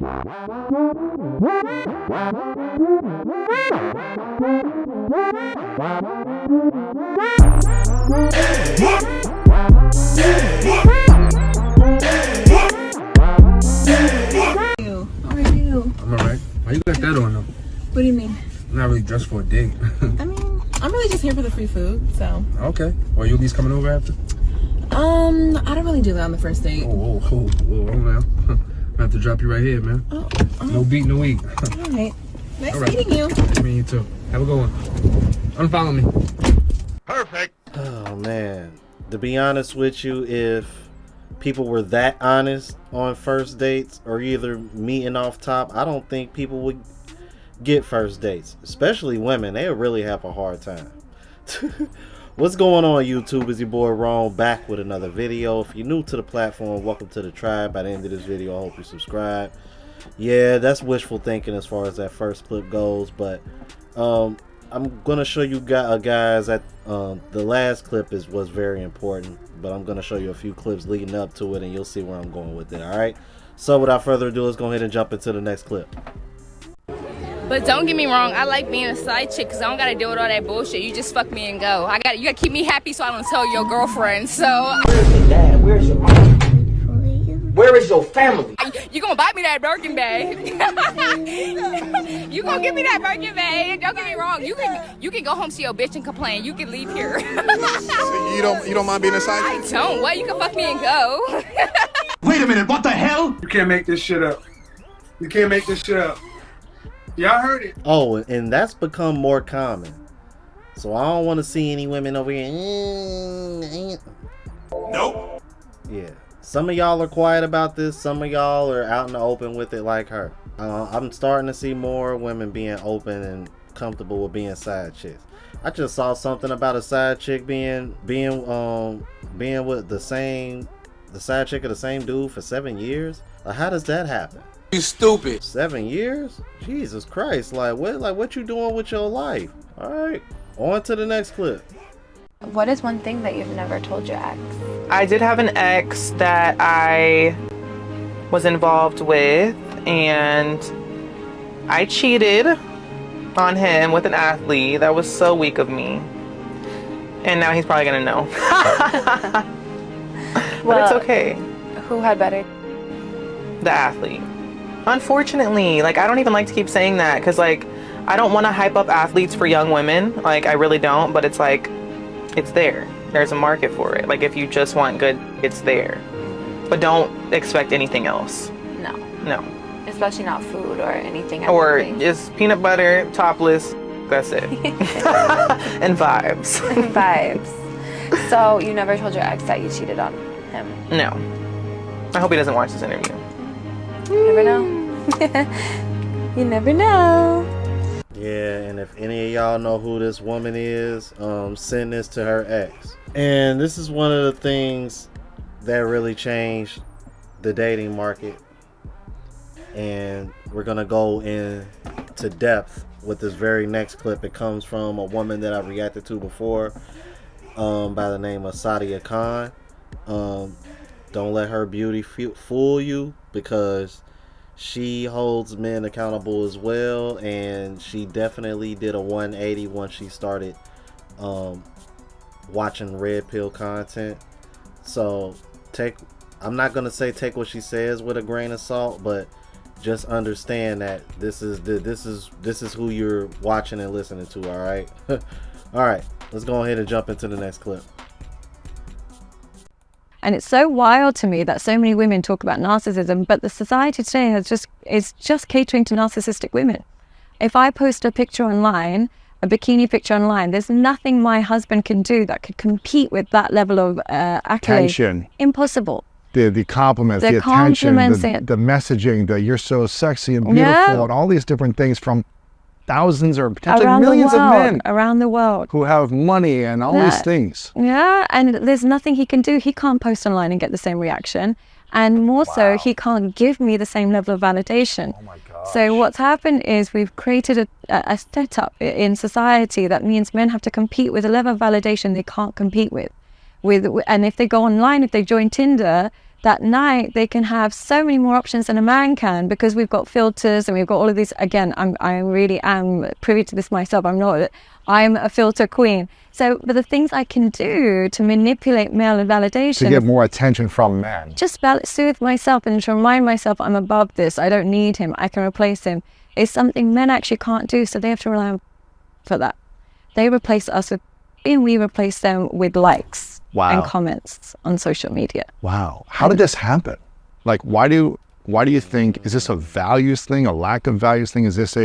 I'm alright. Why you got that on though? What do you mean? I'm not really dressed for a date. I mean, I'm really just here for the free food, so. Okay. Well, you at least coming over after? I don't really do that on the first date. Whoa, now. I have to drop you right here, man. No beat, no eat. All right. Nice All right. meeting you. Nice meeting you too. Have a good one. Unfollow me. Perfect. Oh man. To be honest with you, if people were that honest on first dates or either meeting off top, I don't think people would get first dates, especially women. They'll really have a hard time. What's going on, YouTube? It's your boy Ron back with another video. If you're new to the platform, welcome to the tribe. By the end of this video, I hope you subscribe. Yeah, that's wishful thinking as far as that first clip goes, but I'm gonna show you guys that the last clip was very important, but I'm gonna show you a few clips leading up to it and you'll see where I'm going with it. All right, so without further ado, let's go ahead and jump into the next clip. But don't get me wrong, I like being a side chick because I don't gotta deal with all that bullshit. You just fuck me and go. You gotta keep me happy so I don't tell your girlfriend. So where's your dad? Where's your mom? Where is your family? you gonna buy me that Birkin bag. You gonna give me that Birkin bag. Don't get me wrong. You can go home to your bitch and complain. You can leave here. So you don't mind being a side I chick? don't. What? You can fuck me and go. Wait a minute, what the hell? You can't make this shit up. You can't make this shit up. Y'all heard it. Oh, and that's become more common. So I don't want to see any women over here. Nope. Yeah. Some of y'all are quiet about this. Some of y'all are out in the open with it like her. I'm starting to see more women being open and comfortable with being side chicks. I just saw something about a side chick being with the side chick of the same dude for 7 years. Like, how does that happen? You stupid. 7 years? Jesus Christ! Like what you doing with your life? All right, on to the next clip. What is one thing that you've never told your ex? I did have an ex that I was involved with, and I cheated on him with an athlete. That was so weak of me. And now he's probably gonna know. But it's okay. Who had better? The athlete. Unfortunately, like, I don't even like to keep saying that because, like, I don't want to hype up athletes for young women. Like, I really don't, but it's like, it's there. There's a market for it. Like, if you just want good, it's there. But don't expect anything else. No. No. Especially not food or anything. Or just peanut butter, topless, that's it. And vibes. Vibes. So, you never told your ex that you cheated on him? No. I hope he doesn't watch this interview. You never know. You never know. Yeah, and if any of y'all know who this woman is, send this to her ex. And this is one of the things that really changed the dating market. And we're gonna go into depth with this very next clip. It comes from a woman that I reacted to before, by the name of Sadia Khan. Don't let her beauty fool you, because she holds men accountable as well, and she definitely did a 180 once she started watching red pill content. So I'm not gonna say take what she says with a grain of salt, but just understand that this is who you're watching and listening to. All right. All right, let's go ahead and jump into the next clip. And it's so wild to me that so many women talk about narcissism, but the society today is just catering to narcissistic women. If I post a picture online, a bikini picture online, there's nothing my husband can do that could compete with that level of accolade. Attention. Impossible. The compliments, the attention, the messaging, that you're so sexy and beautiful, and all these different things from thousands or potentially millions of men around the world who have money and all these things. Yeah, and there's nothing he can do. He can't post online and get the same reaction, and more so, he can't give me the same level of validation. Oh my gosh. So what's happened is we've created a setup in society that means men have to compete with a level of validation they can't compete with. And if they go online, if they join Tinder, that night they can have so many more options than a man can, because we've got filters and we've got all of these. Again, I really am privy to this myself. I'm a filter queen. So, but the things I can do to manipulate male validation, to get more attention from men, just soothe myself and to remind myself I'm above this. I don't need him. I can replace him. Is something men actually can't do. So they have to rely on for that. They replace us with, and we replace them with likes and comments on social media. Wow. How did this happen? Like, why do you think, is this a values thing, a lack of values thing? Is this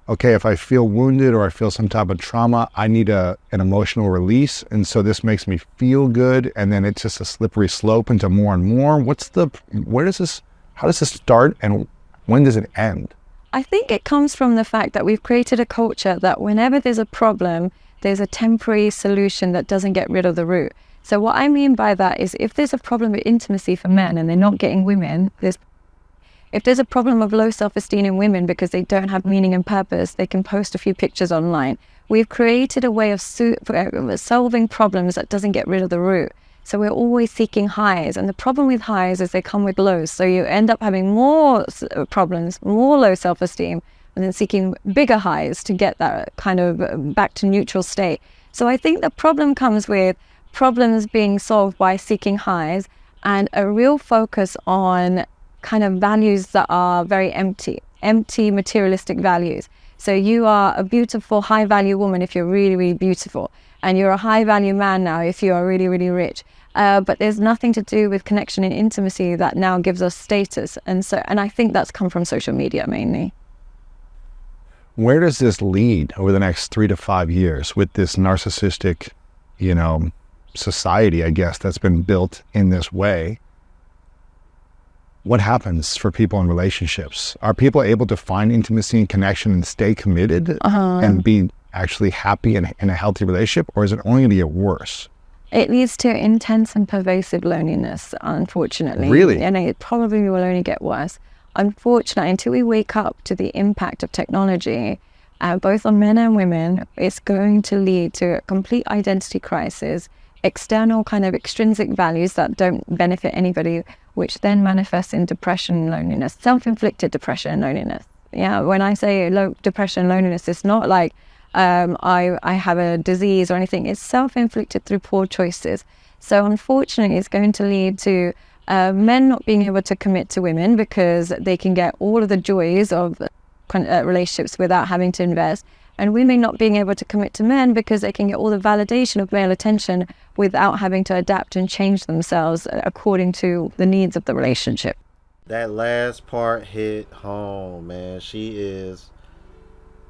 okay, if I feel wounded or I feel some type of trauma, I need an emotional release, and so this makes me feel good, and then it's just a slippery slope into more and more? How does this start, and when does it end? I think it comes from the fact that we've created a culture that whenever there's a problem, there's a temporary solution that doesn't get rid of the root. So what I mean by that is, if there's a problem with intimacy for men and they're not getting women, if there's a problem of low self-esteem in women because they don't have meaning and purpose, they can post a few pictures online. We've created a way of solving problems that doesn't get rid of the root. So we're always seeking highs. And the problem with highs is they come with lows. So you end up having more problems, more low self-esteem, and then seeking bigger highs to get that kind of back to neutral state. So I think the problem comes with problems being solved by seeking highs, and a real focus on kind of values that are very empty materialistic values. So you are a beautiful, high value woman if you're really, really beautiful, and you're a high value man now if you are really, really rich. But there's nothing to do with connection and intimacy that now gives us status. And I think that's come from social media mainly. Where does this lead over the next 3 to 5 years with this narcissistic, society, I guess, that's been built in this way? What happens for people in relationships? Are people able to find intimacy and connection and stay committed and be actually happy in a healthy relationship, or is it only going to get worse? It leads to intense and pervasive loneliness, unfortunately. Really? And it probably will only get worse. Unfortunately, until we wake up to the impact of technology, both on men and women, it's going to lead to a complete identity crisis, external kind of extrinsic values that don't benefit anybody, which then manifests in depression and loneliness, self-inflicted depression and loneliness. Yeah, when I say depression and loneliness, it's not like I have a disease or anything. It's self-inflicted through poor choices. So unfortunately, it's going to lead to men not being able to commit to women because they can get all of the joys of relationships without having to invest, and women not being able to commit to men because they can get all the validation of male attention without having to adapt and change themselves according to the needs of the relationship. That last part hit home, man. She is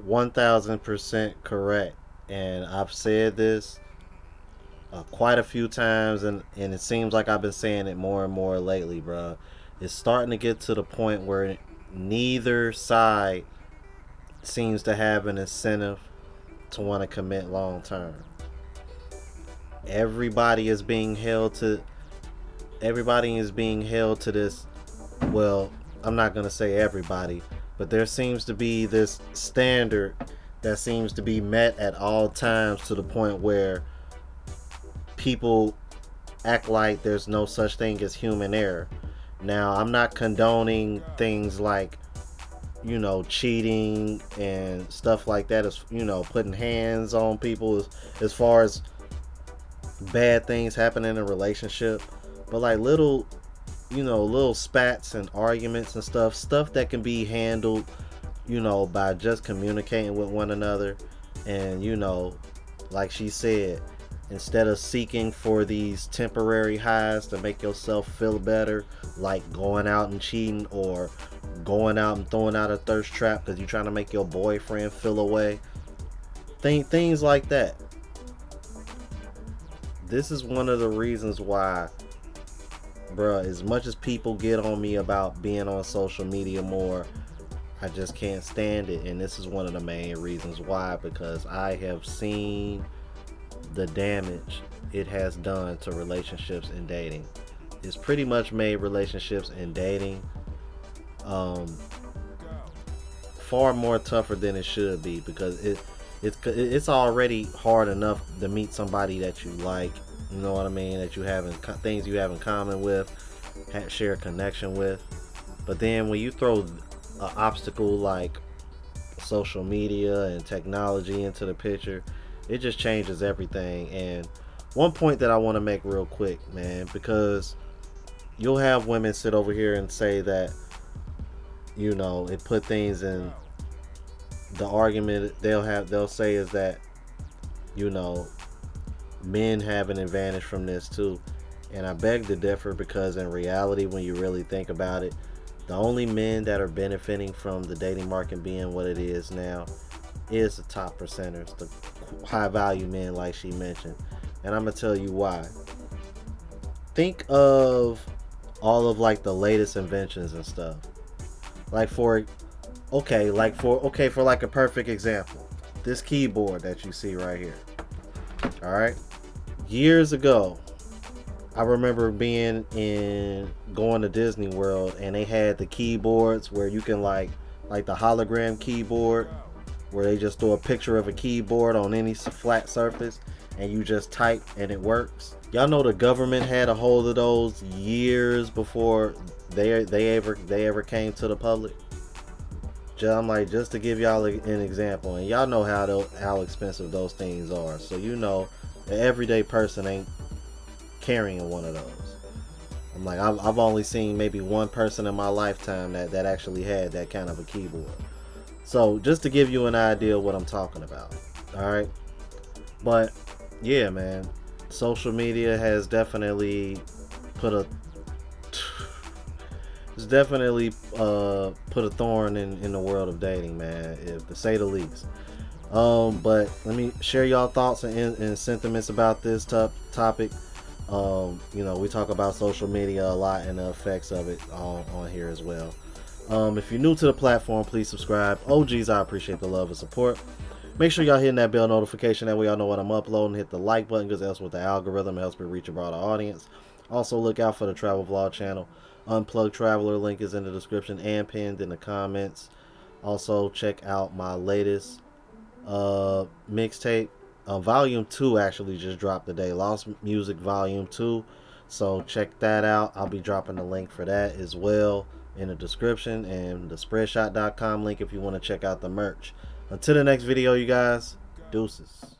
1000% correct, and I've said this quite a few times, and it seems like I've been saying it more and more lately, bro. It's starting to get to the point where neither side seems to have an incentive to want to commit long term. Everybody is being held to this. Well, I'm not going to say everybody, but there seems to be this standard that seems to be met at all times, to the point where people act like there's no such thing as human error. Now, I'm not condoning things like, cheating and stuff like that, as putting hands on people, as far as bad things happen in a relationship. But like little spats and arguments and stuff that can be handled, by just communicating with one another. And like she said, instead of seeking for these temporary highs to make yourself feel better, like going out and cheating, or going out and throwing out a thirst trap because you're trying to make your boyfriend feel away, things like that. This is one of the reasons why, bruh, as much as people get on me about being on social media more, I just can't stand it. And this is one of the main reasons why, because I have seen the damage it has done to relationships and dating. It's pretty much made relationships and dating far more tougher than it should be, because it's already hard enough to meet somebody that you like, that you have things you have in common with. share a connection with. But then when you throw an obstacle like social media and technology into the picture, it just changes everything. And one point that I want to make real quick, man, because you'll have women sit over here and say that, you know, it put things in the argument they'll say is that, you know, men have an advantage from this too. And I beg to differ, because in reality, when you really think about it, the only men that are benefiting from the dating market being what it is now is the top percenters, the high value men like she mentioned. And I'm gonna tell you why. Think of all of like the latest inventions and stuff. Like for like a perfect example, this keyboard that you see right here. All right. Years ago, I remember going to Disney World, and they had the keyboards where you can like the hologram keyboard, where they just throw a picture of a keyboard on any flat surface and you just type and it works. Y'all know the government had a hold of those years before they ever came to the public. I'm like, just to give y'all an example, and y'all know how expensive those things are, so you know the everyday person ain't carrying one of those. I'm like, I've only seen maybe one person in my lifetime that actually had that kind of a keyboard. So just to give you an idea of what I'm talking about. All right. But yeah, man, social media has definitely put a thorn in the world of dating, man, to say the least. But let me share y'all thoughts and sentiments about this topic. You know, we talk about social media a lot and the effects of it on here as well. If you're new to the platform, please subscribe. OGs, I appreciate the love and support. Make sure y'all hitting that bell notification, that way y'all know what I'm uploading. Hit the like button, because that's with the algorithm, it helps me reach a broader audience. Also, look out for the travel vlog channel. Unplugged Traveler link is in the description and pinned in the comments. Also, check out my latest mixtape. Volume 2 actually just dropped today. Lost Music Volume 2. So check that out. I'll be dropping the link for that as well in the description, and the spreadshot.com link if you want to check out the merch. Until the next video, you guys, deuces.